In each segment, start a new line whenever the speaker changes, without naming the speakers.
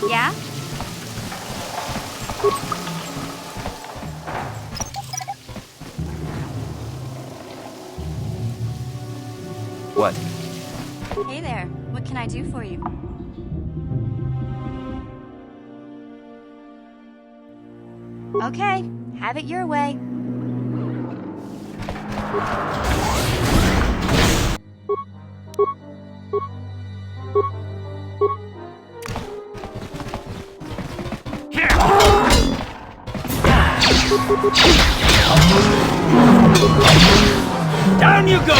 Yeah?
What?
Hey there. What can I do for you? Okay, have it your way.
Down you go!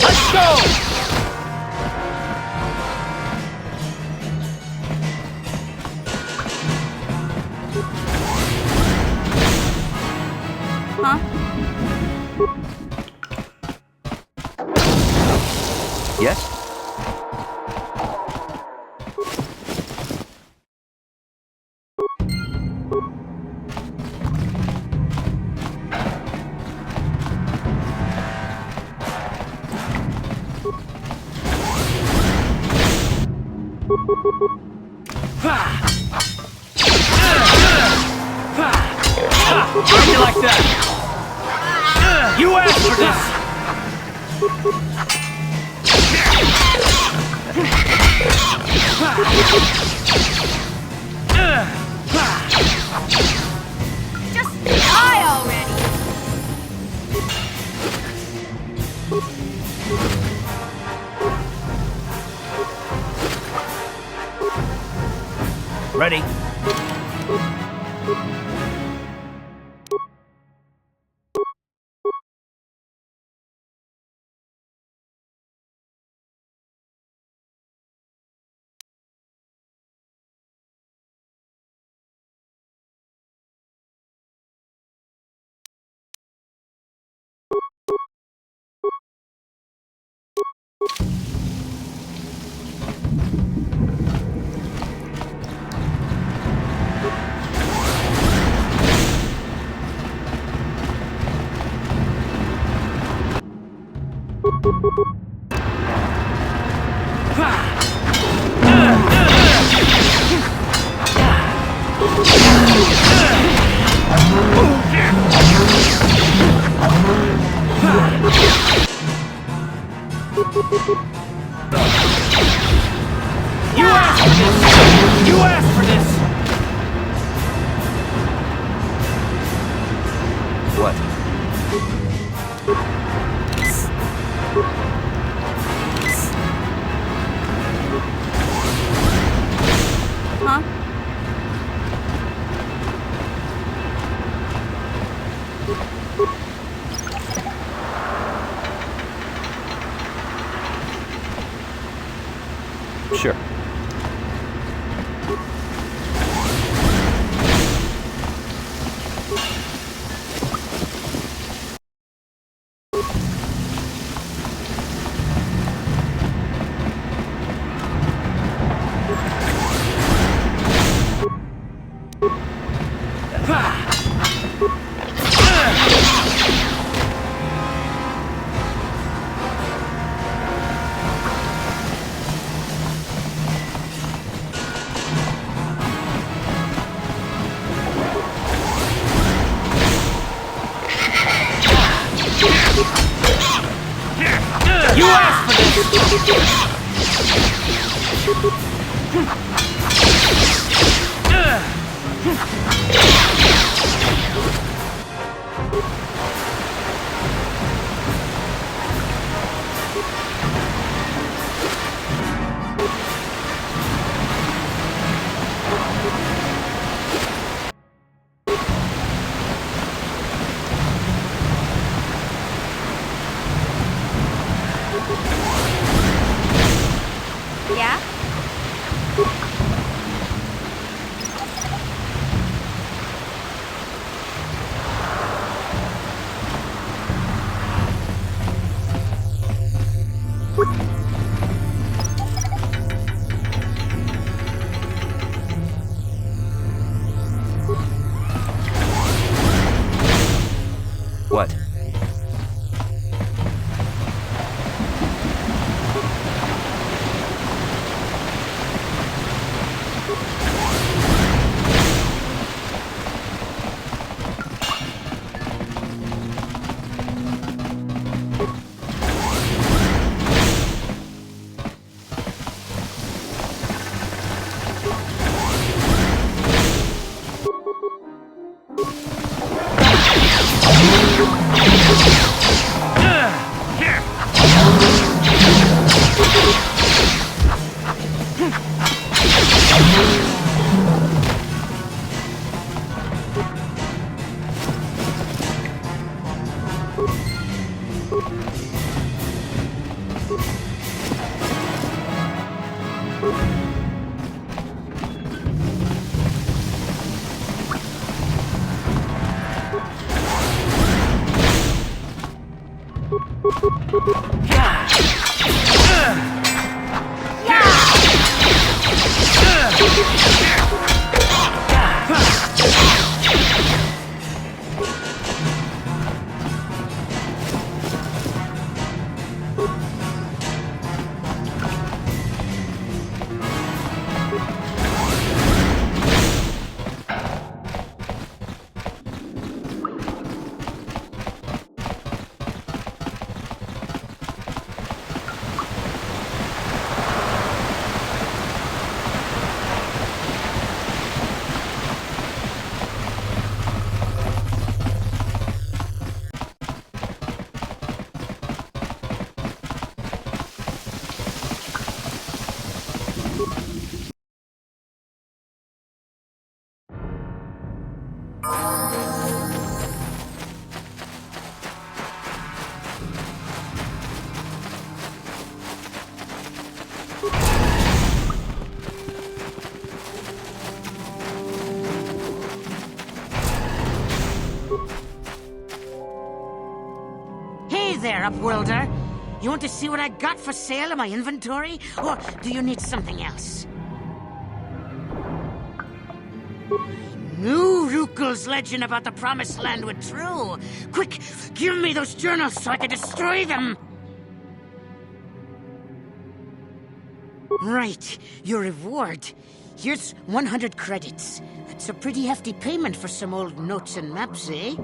Let's go!
Huh?
Yes?
How do you like that? You asked for this!
Just die already!
Ready? You asked for this! You asked for this!
What?
Huh?
Sure.
You asked for this!
there, Upworlder. You want to see what I got for sale in my inventory? Or do you need something else? I knew Rukil's legend about the Promised Land were true. Quick, give me those journals so I can destroy them! Right, your reward. Here's 100 credits. That's a pretty hefty payment for some old notes and maps, eh?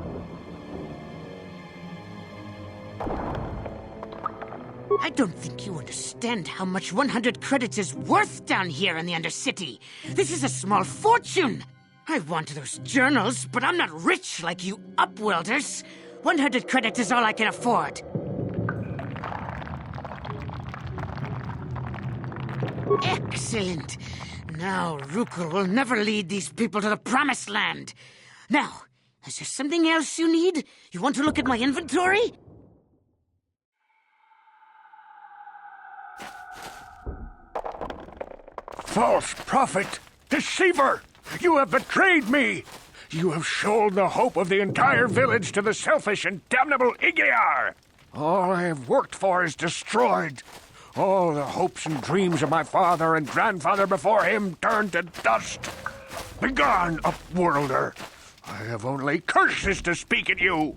I don't think you understand how much 100 credits is worth down here in the Undercity. This is a small fortune! I want those journals, but I'm not rich like you Upworlders. 100 credits is all I can afford. Excellent! Now Rukil will never lead these people to the Promised Land. Now, is there something else you need? You want to look at my inventory?
False prophet! Deceiver! You have betrayed me! You have sold the hope of the entire village to the selfish and damnable Igear! All I have worked for is destroyed. All the hopes and dreams of my father and grandfather before him turned to dust. Begone, Upworlder! I have only curses to speak at you!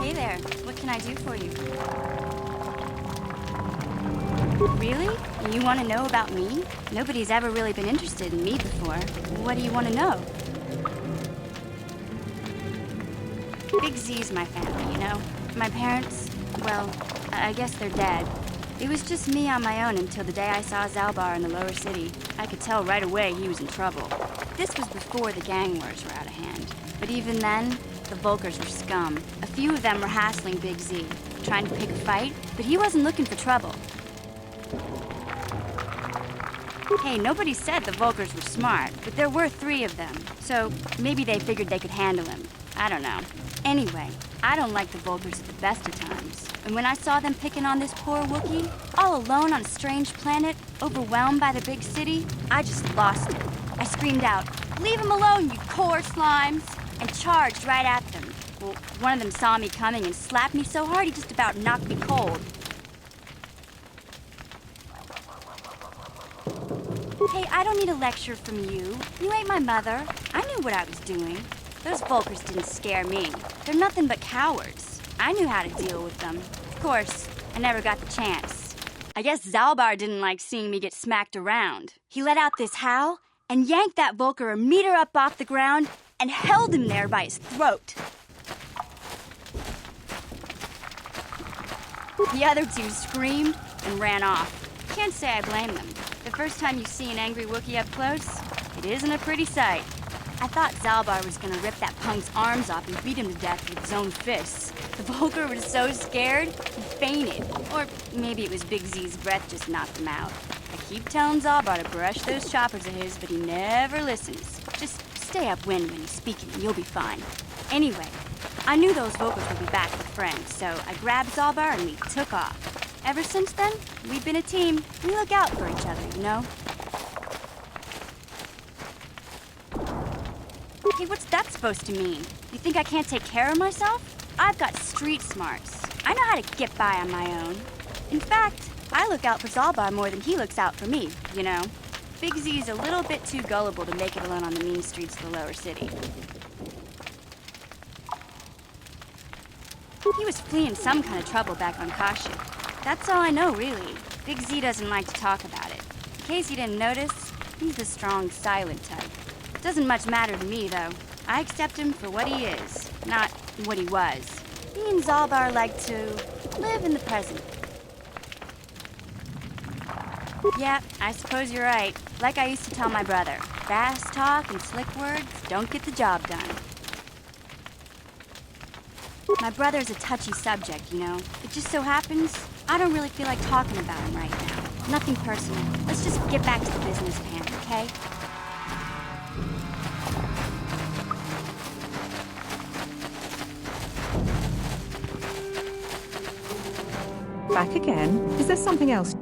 Hey there, what can I do for you? Really? You want to know about me? Nobody's ever really been interested in me before. What do you want to know? Big Z's my family, you know? My parents, well, I guess they're dead. It was just me on my own until the day I saw Zaalbar in the lower city. I could tell right away he was in trouble. This was before the gang wars were out of hand. But even then, the Vulkars were scum. A few of them were hassling Big Z, trying to pick a fight, but he wasn't looking for trouble. Hey, nobody said the Vulkars were smart, but there were 3 of them, so maybe they figured they could handle him. I don't know. Anyway, I don't like the Vulkars at the best of times. And when I saw them picking on this poor Wookiee, all alone on a strange planet, overwhelmed by the big city, I just lost it. I screamed out, "Leave him alone, you core slimes!" and charged right at them. Well, one of them saw me coming and slapped me so hard he just about knocked me cold. Hey, I don't need a lecture from you. You ain't my mother. I knew what I was doing. Those Vulkars didn't scare me. They're nothing but cowards. I knew how to deal with them. Of course, I never got the chance. I guess Zaalbar didn't like seeing me get smacked around. He let out this howl and yanked that Vulkar a meter up off the ground and held him there by his throat. The other 2 screamed and ran off. Can't say I blame them. The first time you see an angry Wookiee up close, it isn't a pretty sight. I thought Zaalbar was gonna rip that punk's arms off and beat him to death with his own fists. The Vulkar was so scared, he fainted. Or maybe it was Big Z's breath just knocked him out. I keep telling Zaalbar to brush those choppers of his, but he never listens. Just stay upwind when he's speaking and you'll be fine. Anyway, I knew those Vulkars would be back with friends, so I grabbed Zaalbar and we took off. Ever since then, we've been a team. We look out for each other, you know? Hey, what's that supposed to mean? You think I can't take care of myself? I've got street smarts. I know how to get by on my own. In fact, I look out for Zaalbar more than he looks out for me, you know? Big Z's a little bit too gullible to make it alone on the mean streets of the lower city. He was fleeing some kind of trouble back on Kashyyyk. That's all I know, really. Big Z doesn't like to talk about it. In case you didn't notice, he's the strong, silent type. Doesn't much matter to me, though. I accept him for what he is, not what he was. Me and Zaalbar like to live in the present. Yeah, I suppose you're right. Like I used to tell my brother, fast talk and slick words don't get the job done. My brother's a touchy subject, you know. It just so happens I don't really feel like talking about him right now. Nothing personal. Let's just get back to the business, Pam, okay?
Back again? Is there something else?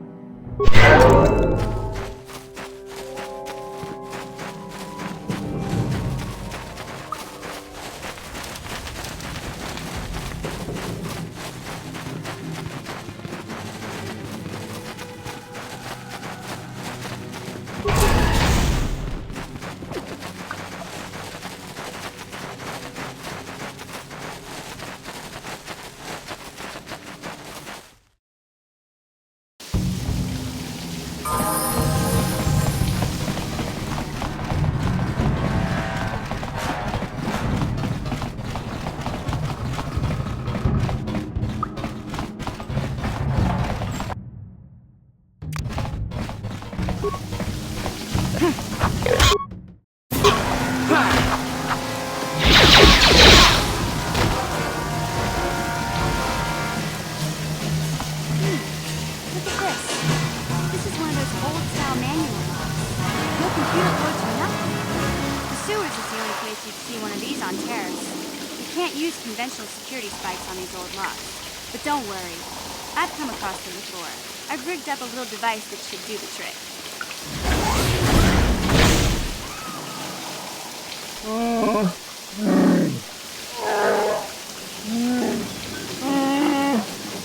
Look at this. This is one of those old-style manual locks. No computer codes or nothing. The sewers is the only place you'd see one of these on Terrace. You can't use conventional security spikes on these old locks. But don't worry. I've come across them before. I've rigged up a little device that should do the trick.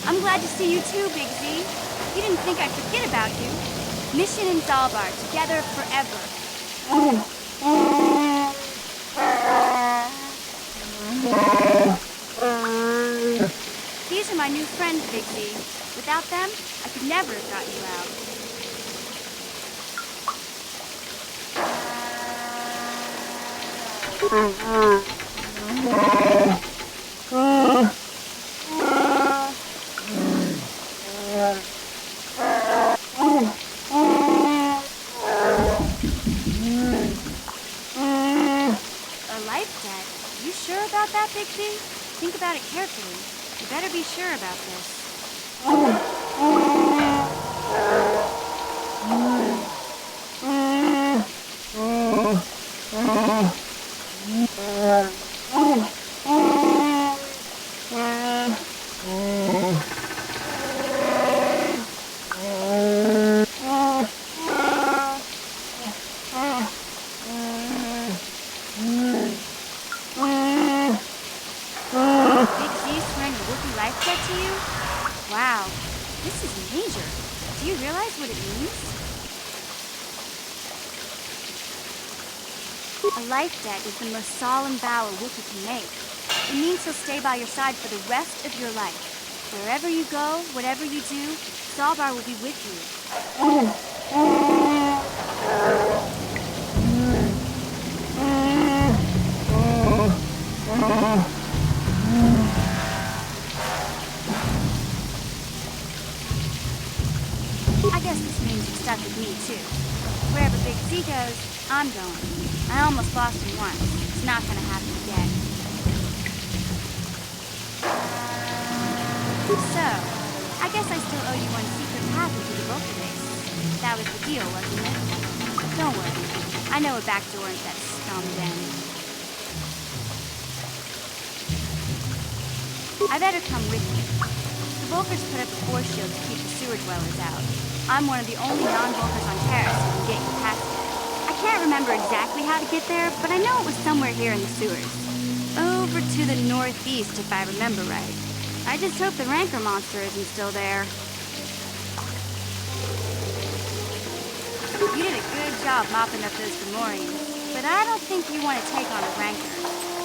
I'm glad to see you too, Big Z. You didn't think I'd forget about you. Mission in Zaalbar, together forever. These are my new friends, Big Z. Without them, I could never have got you out. A life debt? You sure about that, Big Z? Think about it carefully. You better be sure about this. Big Z swearing a Wookiee life debt to you? Wow, this is major. Do you realize what it means? A life debt is the most solemn vow a Wookiee can make. It means he'll stay by your side for the rest of your life. Wherever you go, whatever you do, Zaalbar will be with you. I guess this means you're stuck with me, too. Wherever Big Z goes, I'm going. I almost lost him once. It's not gonna happen again. So, I guess I still owe you one secret path into the Vulkar base. That was the deal, wasn't it? Don't worry. I know a back door into that scum den. I better come with you. The Vulkars put up a force shield to keep the sewer dwellers out. I'm one of the only non-Vulkars on Terrace who can get you past it. I can't remember exactly how to get there, but I know it was somewhere here in the sewers. Over to the northeast, if I remember right. I just hope the rancor monster isn't still there. You did a good job mopping up those Gamorreans, but I don't think you want to take on a rancor.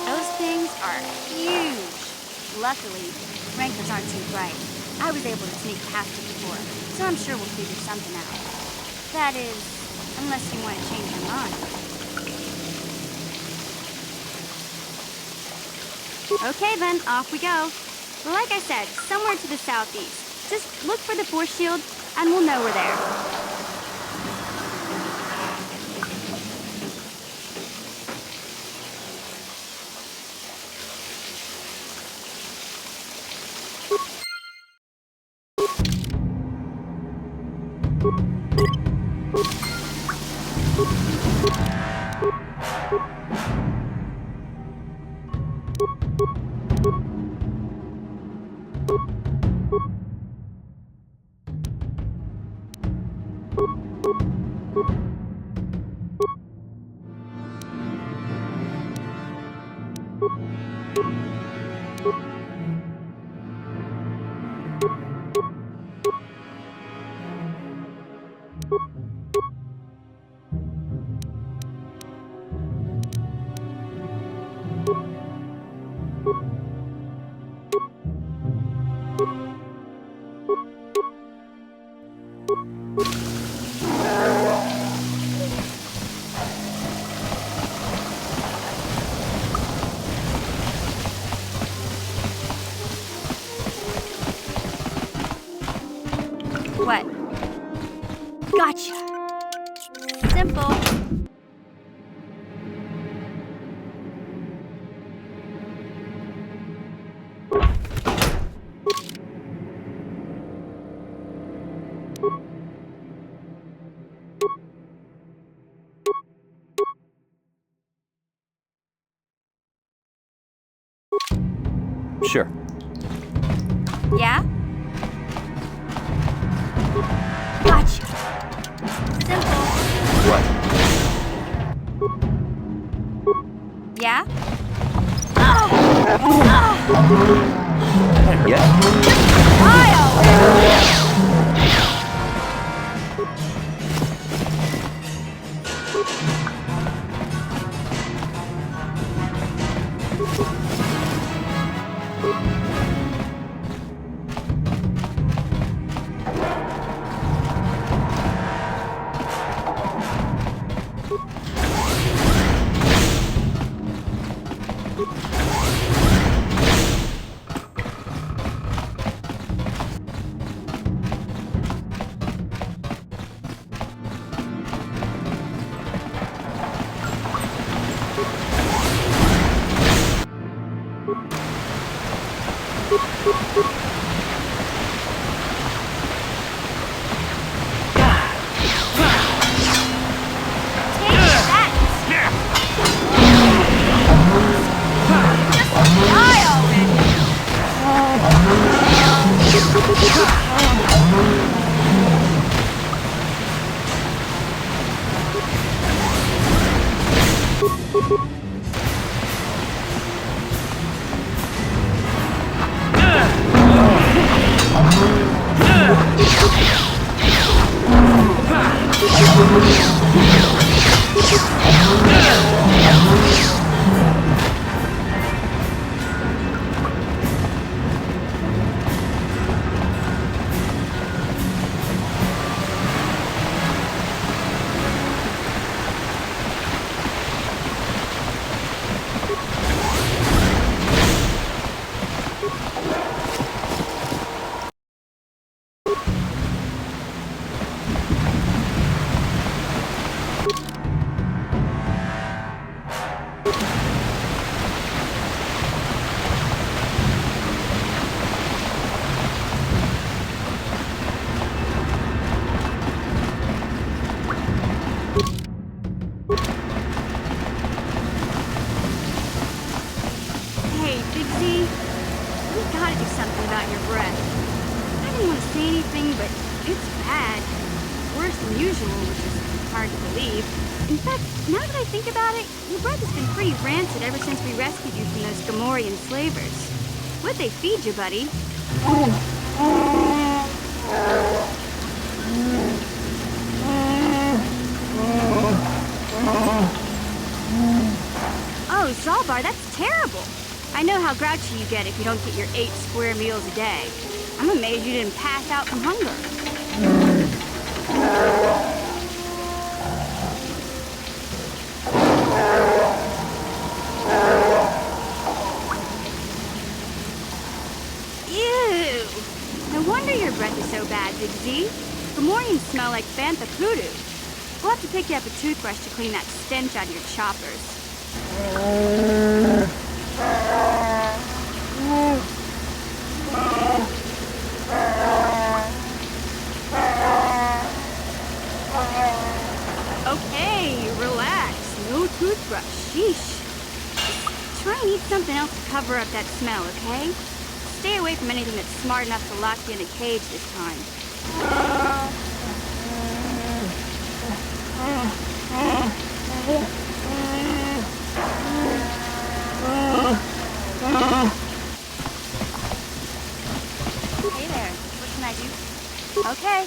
Those things are huge. Luckily, rancors aren't too bright. I was able to sneak past it before, so I'm sure we'll figure something out. That is, unless you want to change your mind. Okay then, off we go. Like I said, somewhere to the southeast. Just look for the force shield, and we'll know we're there. What? Gotcha. Simple.
Sure.
Yeah? Gotcha. Simple.
What?
Yeah?
Yes?
Hey, Big Z, we gotta do something about your breath. I didn't want to say anything, but it's bad. Worse than usual, which is hard to believe. In fact, now that I think about it, your breath has been pretty rancid ever since we rescued you from those Gamorrean slavers. What'd they feed you, buddy? Oh, Zaalbar, that's terrible. I know how grouchy you get if you don't get your 8 square meals a day. I'm amazed you didn't pass out from hunger. Ew! No wonder your breath is so bad, Big Z. Gamorreans smell like bantha poodoo. We'll have to pick you up a toothbrush to clean that stench out of your choppers. Okay, relax. No toothbrush. Sheesh. Just try and eat something else to cover up that smell, okay? Stay away from anything that's smart enough to lock you in a cage this time. Okay.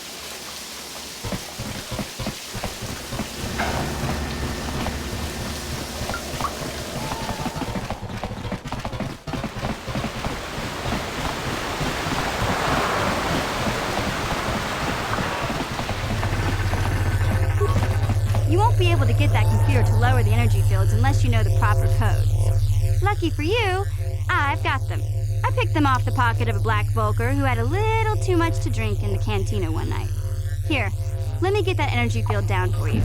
You won't be able to get that computer to lower the energy fields unless you know the proper codes. Lucky for you, I've got them. I picked them off the pocket of a black Vulkar who had a little too much to drink in the cantina one night. Here, let me get that energy field down for you.